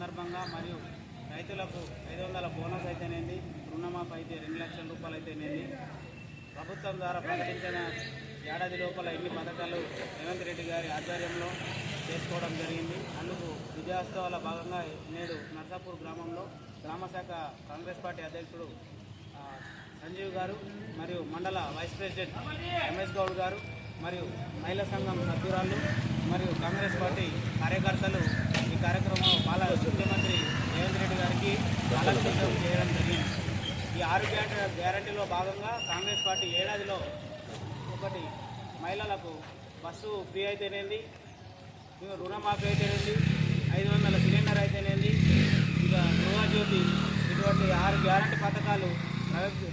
సందర్భంగా మరియు రైతులకు 500 బోనస్ అయితేనేది, రుణమాఫీ అయితే 2 లక్షల రూపాయలు అయితేనేది, ప్రభుత్వం ద్వారా ప్రకటించిన ఏడాది లోపల ఎన్ని పథకాలు రేవంత్ రెడ్డి గారి ఆధ్వర్యంలో చేసుకోవడం జరిగింది. అందుకు విజయోత్సవాల భాగంగా నేడు నర్సాపూర్ గ్రామంలో గ్రామశాఖ కాంగ్రెస్ పార్టీ అధ్యక్షుడు సంజీవ్ గారు మరియు మండల వైస్ ప్రెసిడెంట్ ఎంఎస్ గౌడ్ గారు మరియు మహిళా సంఘం సభ్యురాళ్ళు మరియు కాంగ్రెస్ పార్టీ కార్యకర్తలు ఈ కార్యక్రమంలో ముఖ్యమంత్రి రేవంత్ రెడ్డి గారికి పాలాభిషేకం చేయడం జరిగింది. ఈ 6 గ్యారంటీలో భాగంగా కాంగ్రెస్ పార్టీ ఏడాదిలో ఒకటి మహిళలకు బస్సు ఫ్రీ అయితేనేది, రుణమాఫీ అయితేనేది, 500 సిలిండర్ అయితేనేది, ఇంకా గృహజ్యోతి, ఇటువంటి 6 గ్యారంటీ పథకాలు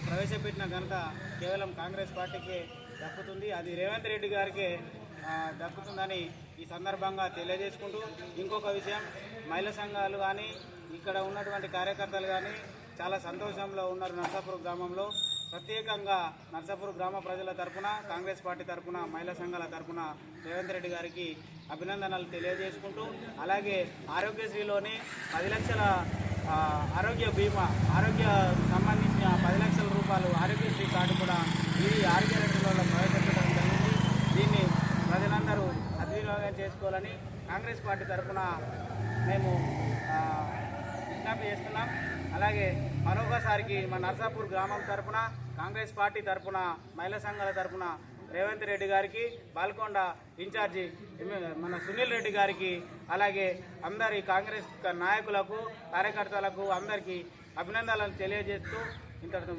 ప్రవేశపెట్టిన ఘనత కేవలం కాంగ్రెస్ పార్టీకే దక్కుతుంది. అది రేవంత్ రెడ్డి గారికే దక్కుతుందని ఈ సందర్భంగా తెలియజేసుకుంటూ, ఇంకొక విషయం, మహిళా సంఘాలు కానీ ఇక్కడ ఉన్నటువంటి కార్యకర్తలు కానీ చాలా సంతోషంలో ఉన్నారు. నర్సాపూర్ గ్రామంలో ప్రత్యేకంగా నర్సాపూర్ గ్రామ ప్రజల తరఫున, కాంగ్రెస్ పార్టీ తరఫున, మహిళా సంఘాల తరఫున రేవంత్ రెడ్డి గారికి అభినందనలు తెలియజేసుకుంటూ, అలాగే ఆరోగ్యశ్రీలోని 10 లక్షల ఆరోగ్య బీమా, ఆరోగ్య సంబంధించిన 10 లక్షల రూపాయలు ఆరోగ్యశ్రీ కార్డు కూడా ఈ 6 గ్యారెంటీలలో ప్రవేశపెట్టడం జరిగింది. దీన్ని ప్రజలందరూ సద్వినియోగం చేసుకోవాలని కాంగ్రెస్ పార్టీ తరఫున మేము విజ్ఞప్తి చేస్తున్నాం. అలాగే మరొకసారికి మన నర్సాపూర్ గ్రామం తరఫున, కాంగ్రెస్ పార్టీ తరఫున, మహిళా సంఘాల తరఫున రేవంత్ రెడ్డి గారికి, బాల్కొండ ఇన్ఛార్జి మన సునీల్ రెడ్డి గారికి, అలాగే అందరి కాంగ్రెస్ నాయకులకు, కార్యకర్తలకు అందరికీ అభినందనలు తెలియజేస్తూ ఇంతటితో